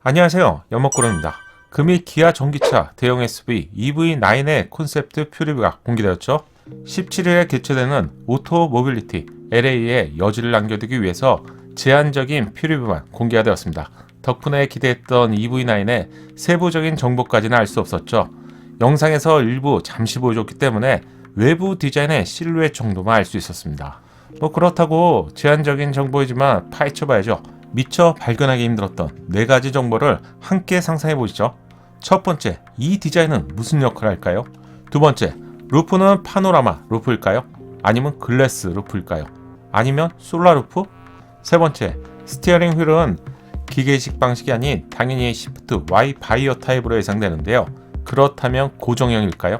안녕하세요, 연목구름입니다. 금일 기아 전기차 대형 SUV EV9의 콘셉트 퓨리뷰가 공개되었죠. 17일에 개최되는 오토 모빌리티 LA에 여지를 남겨두기 위해서 제한적인 퓨리뷰만 공개가 되었습니다. 덕분에 기대했던 EV9의 세부적인 정보까지는 알 수 없었죠. 영상에서 일부 잠시 보여줬기 때문에 외부 디자인의 실루엣 정도만 알 수 있었습니다. 그렇다고 제한적인 정보이지만 파헤쳐봐야죠. 미처 발견하기 힘들었던 4가지 정보를 함께 상상해 보시죠. 첫 번째, 이 디자인은 무슨 역할을 할까요? 두 번째, 루프는 파노라마 루프일까요? 아니면 글래스 루프일까요? 아니면 솔라 루프? 세 번째, 스티어링 휠은 기계식 방식이 아닌 당연히 시프트 Y 바이어 타입으로 예상되는데요. 그렇다면 고정형일까요?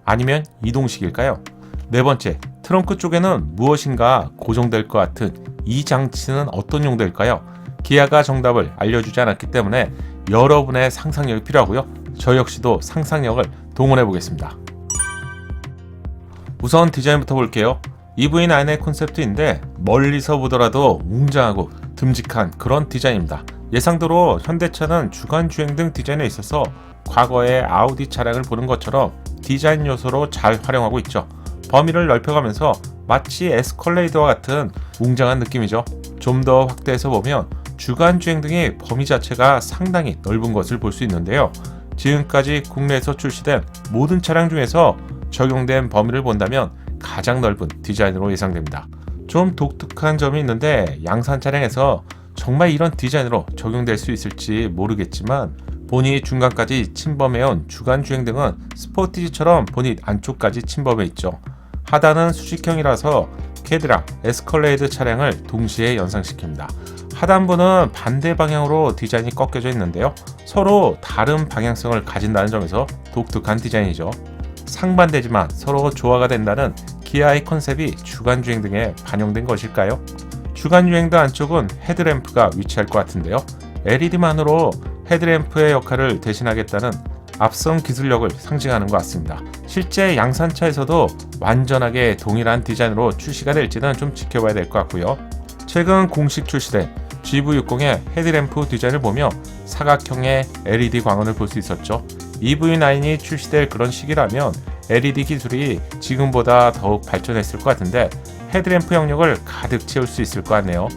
아니면 이동식일까요? 네 번째, 트렁크 쪽에는 무엇인가 고정될 것 같은 이 장치는 어떤 용도일까요? 기아가 정답을 알려주지 않았기 때문에 여러분의 상상력이 필요하고요. 저 역시도 상상력을 동원해 보겠습니다. 우선 디자인부터 볼게요. EV9의 콘셉트인데 멀리서 보더라도 웅장하고 듬직한 그런 디자인입니다. 예상대로 현대차는 주간주행 등 디자인에 있어서 과거의 아우디 차량을 보는 것처럼 디자인 요소로 잘 활용하고 있죠. 범위를 넓혀가면서 마치 에스컬레이터와 같은 웅장한 느낌이죠. 좀 더 확대해서 보면 주간주행 등의 범위 자체가 상당히 넓은 것을 볼 수 있는데요. 지금까지 국내에서 출시된 모든 차량 중에서 적용된 범위를 본다면 가장 넓은 디자인으로 예상됩니다. 좀 독특한 점이 있는데 양산 차량에서 정말 이런 디자인으로 적용될 수 있을지 모르겠지만 보닛 중간까지 침범해온 주간주행 등은 스포티지처럼 보닛 안쪽까지 침범해 있죠. 하단은 수직형이라서 캐딜락, 에스컬레이드 차량을 동시에 연상시킵니다. 하단부는 반대 방향으로 디자인이 꺾여져 있는데요. 서로 다른 방향성을 가진다는 점에서 독특한 디자인이죠. 상반되지만 서로 조화가 된다는 기아의 컨셉이 주간주행 등에 반영된 것일까요? 주간주행등 안쪽은 헤드램프가 위치할 것 같은데요. LED만으로 헤드램프의 역할을 대신하겠다는 앞선 기술력을 상징하는 것 같습니다. 실제 양산차에서도 완전하게 동일한 디자인으로 출시가 될지는 좀 지켜봐야 될 것 같고요. 최근 공식 출시된 GV60의 헤드램프 디자인을 보며 사각형의 LED 광원을 볼 수 있었죠. EV9이 출시될 그런 시기라면 LED 기술이 지금보다 더욱 발전했을 것 같은데 헤드램프 영역을 가득 채울 수 있을 것 같네요.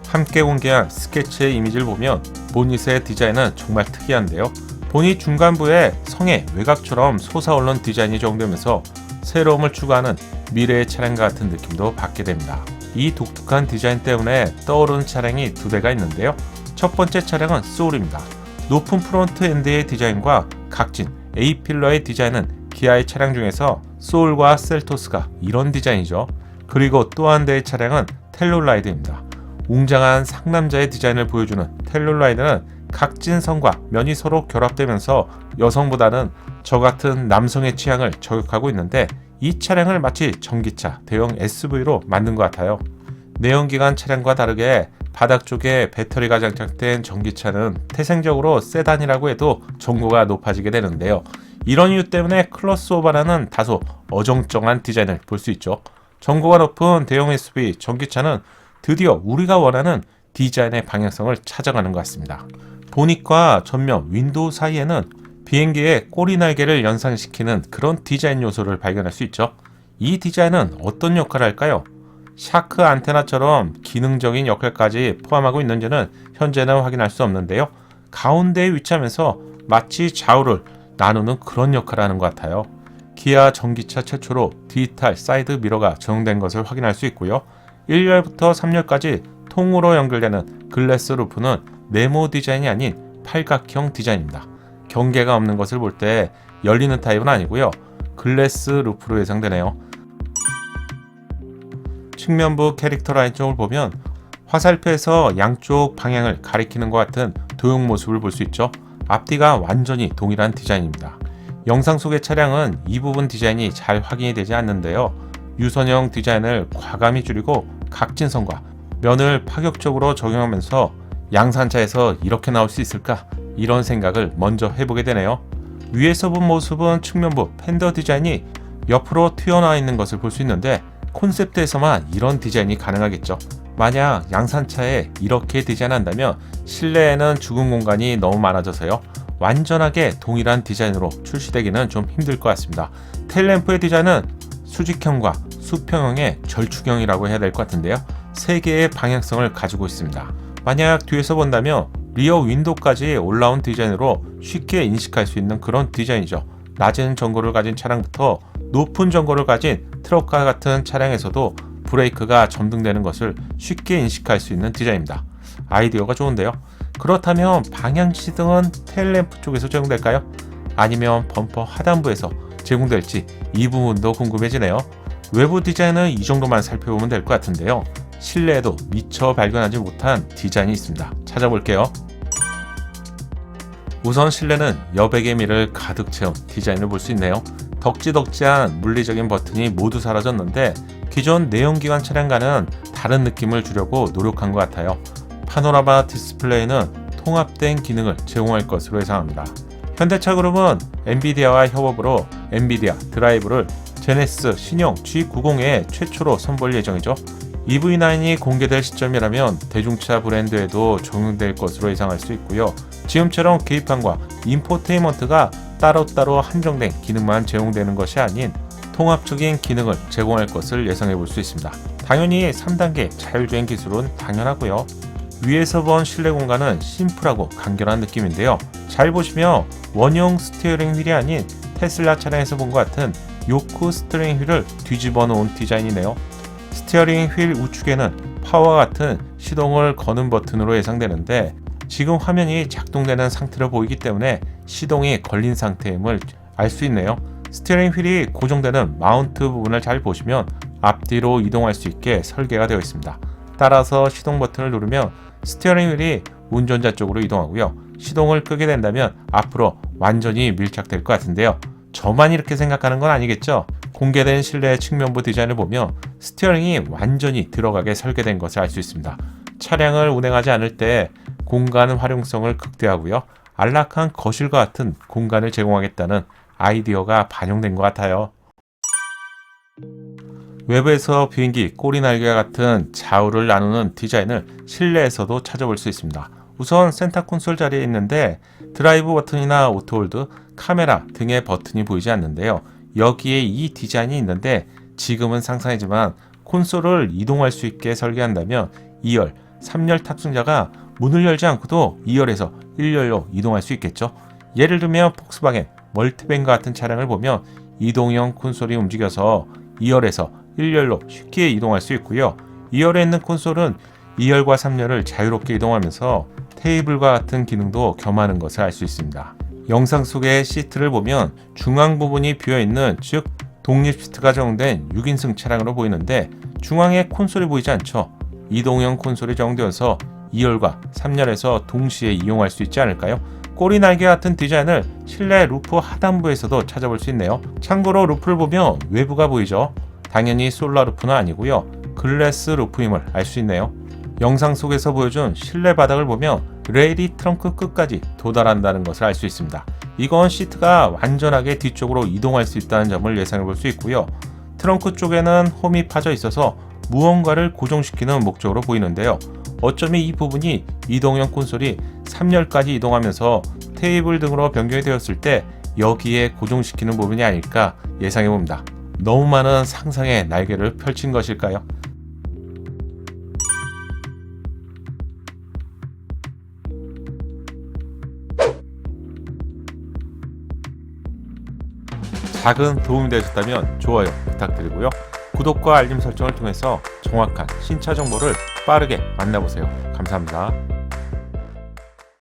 함께 공개한 스케치의 이미지를 보면 보닛의 디자인은 정말 특이한데요. 보닛 중간부에 성의 외곽처럼 솟아오른 디자인이 적용되면서 새로움을 추구하는 미래의 차량과 같은 느낌도 받게 됩니다. 이 독특한 디자인 때문에 떠오르는 차량이 2대가 있는데요. 첫 번째 차량은 소울입니다. 높은 프론트 엔드의 디자인과 각진 A필러의 디자인은 기아의 차량 중에서 소울과 셀토스가 이런 디자인이죠. 그리고 또 한 대의 차량은 텔룰라이드입니다. 웅장한 상남자의 디자인을 보여주는 텔룰라이드는 각진 선과 면이 서로 결합되면서 여성보다는 저 같은 남성의 취향을 저격하고 있는데 이 차량을 마치 전기차 대형 SUV로 만든 것 같아요. 내연기관 차량과 다르게 바닥 쪽에 배터리가 장착된 전기차는 태생적으로 세단이라고 해도 정보가 높아지게 되는데요. 이런 이유 때문에 클로스오버라는 다소 어정쩡한 디자인을 볼 수 있죠. 정보가 높은 대형 SUV 전기차는 드디어 우리가 원하는 디자인의 방향성을 찾아가는 것 같습니다. 보닛과 전면 윈도우 사이에는 비행기의 꼬리 날개를 연상시키는 그런 디자인 요소를 발견할 수 있죠. 이 디자인은 어떤 역할을 할까요? 샤크 안테나처럼 기능적인 역할까지 포함하고 있는지는 현재는 확인할 수 없는데요. 가운데에 위치하면서 마치 좌우를 나누는 그런 역할을 하는 것 같아요. 기아 전기차 최초로 디지털 사이드 미러가 적용된 것을 확인할 수 있고요. 1열부터 3열까지 통으로 연결되는 글래스 루프는 네모 디자인이 아닌 팔각형 디자인입니다. 경계가 없는 것을 볼 때 열리는 타입은 아니고요. 글래스 루프로 예상되네요. 측면부 캐릭터 라인 쪽을 보면 화살표에서 양쪽 방향을 가리키는 것 같은 도형 모습을 볼 수 있죠. 앞뒤가 완전히 동일한 디자인입니다. 영상 속의 차량은 이 부분 디자인이 잘 확인이 되지 않는데요. 유선형 디자인을 과감히 줄이고 각진선과 면을 파격적으로 적용하면서 양산차에서 이렇게 나올 수 있을까? 이런 생각을 먼저 해보게 되네요. 위에서 본 모습은 측면부 팬더 디자인이 옆으로 튀어나와 있는 것을 볼 수 있는데 콘셉트에서만 이런 디자인이 가능하겠죠. 만약 양산차에 이렇게 디자인한다면 실내에는 죽은 공간이 너무 많아져서요. 완전하게 동일한 디자인으로 출시되기는 좀 힘들 것 같습니다. 테일램프의 디자인은 수직형과 수평형의 절축형이라고 해야 될 것 같은데요. 세 개의 방향성을 가지고 있습니다. 만약 뒤에서 본다면 리어 윈도우까지 올라온 디자인으로 쉽게 인식할 수 있는 그런 디자인이죠. 낮은 전고를 가진 차량부터 높은 전고를 가진 트럭과 같은 차량에서도 브레이크가 점등되는 것을 쉽게 인식할 수 있는 디자인입니다. 아이디어가 좋은데요. 그렇다면 방향지등은 테일램프 쪽에서 제공될까요? 아니면 범퍼 하단부에서 제공될지 이 부분도 궁금해지네요. 외부 디자인은 이 정도만 살펴보면 될 것 같은데요. 실내에도 미처 발견하지 못한 디자인이 있습니다. 찾아볼게요. 우선 실내는 여백의 미를 가득 채운 디자인을 볼 수 있네요. 덕지덕지한 물리적인 버튼이 모두 사라졌는데 기존 내연기관 차량과는 다른 느낌을 주려고 노력한 것 같아요. 파노라마 디스플레이는 통합된 기능을 제공할 것으로 예상합니다. 현대차 그룹은 엔비디아와 협업으로 엔비디아 드라이브를 제네시스 신형 G90에 최초로 선보일 예정이죠. EV9이 공개될 시점이라면 대중차 브랜드에도 적용될 것으로 예상할 수 있고요. 지금처럼 계기판과 인포테인먼트가 따로따로 한정된 기능만 제공되는 것이 아닌 통합적인 기능을 제공할 것을 예상해 볼 수 있습니다. 당연히 3단계 자율주행 기술은 당연하고요. 위에서 본 실내 공간은 심플하고 간결한 느낌인데요. 잘 보시면 원형 스티어링 휠이 아닌 테슬라 차량에서 본 것 같은 요크 스티어링 휠을 뒤집어 놓은 디자인이네요. 스티어링 휠 우측에는 파워와 같은 시동을 거는 버튼으로 예상되는데 지금 화면이 작동되는 상태로 보이기 때문에 시동이 걸린 상태임을 알 수 있네요. 스티어링 휠이 고정되는 마운트 부분을 잘 보시면 앞뒤로 이동할 수 있게 설계가 되어 있습니다. 따라서 시동 버튼을 누르면 스티어링 휠이 운전자 쪽으로 이동하고요. 시동을 끄게 된다면 앞으로 완전히 밀착될 것 같은데요. 저만 이렇게 생각하는 건 아니겠죠? 공개된 실내 측면부 디자인을 보면 스티어링이 완전히 들어가게 설계된 것을 알 수 있습니다. 차량을 운행하지 않을 때 공간 활용성을 극대화하고요. 안락한 거실과 같은 공간을 제공하겠다는 아이디어가 반영된 것 같아요. 외부에서 비행기 꼬리 날개와 같은 좌우를 나누는 디자인을 실내에서도 찾아볼 수 있습니다. 우선 센터 콘솔 자리에 있는데 드라이브 버튼이나 오토홀드, 카메라 등의 버튼이 보이지 않는데요. 여기에 이 디자인이 있는데 지금은 상상이지만 콘솔을 이동할 수 있게 설계한다면 2열, 3열 탑승자가 문을 열지 않고도 2열에서 1열로 이동할 수 있겠죠. 예를 들면 폭스바겐, 멀티밴과 같은 차량을 보면 이동형 콘솔이 움직여서 2열에서 1열로 쉽게 이동할 수 있고요. 2열에 있는 콘솔은 2열과 3열을 자유롭게 이동하면서 테이블과 같은 기능도 겸하는 것을 알 수 있습니다. 영상 속의 시트를 보면 중앙 부분이 비어있는, 즉 독립 시트가 적용된 6인승 차량으로 보이는데 중앙에 콘솔이 보이지 않죠. 이동형 콘솔이 적용되어서 2열과 3열에서 동시에 이용할 수 있지 않을까요? 꼬리 날개 같은 디자인을 실내 루프 하단부에서도 찾아볼 수 있네요. 참고로 루프를 보면 외부가 보이죠. 당연히 솔라 루프는 아니고요. 글래스 루프임을 알 수 있네요. 영상 속에서 보여준 실내 바닥을 보면 레일이 트렁크 끝까지 도달한다는 것을 알 수 있습니다. 이건 시트가 완전하게 뒤쪽으로 이동할 수 있다는 점을 예상해 볼 수 있고요. 트렁크 쪽에는 홈이 파져 있어서 무언가를 고정시키는 목적으로 보이는데요. 어쩌면 이 부분이 이동형 콘솔이 3열까지 이동하면서 테이블 등으로 변경이 되었을 때 여기에 고정시키는 부분이 아닐까 예상해 봅니다. 너무 많은 상상의 날개를 펼친 것일까요? 작은 도움이 되셨다면 좋아요 부탁드리고요. 구독과 알림 설정을 통해서 정확한 신차 정보를 빠르게 만나보세요. 감사합니다.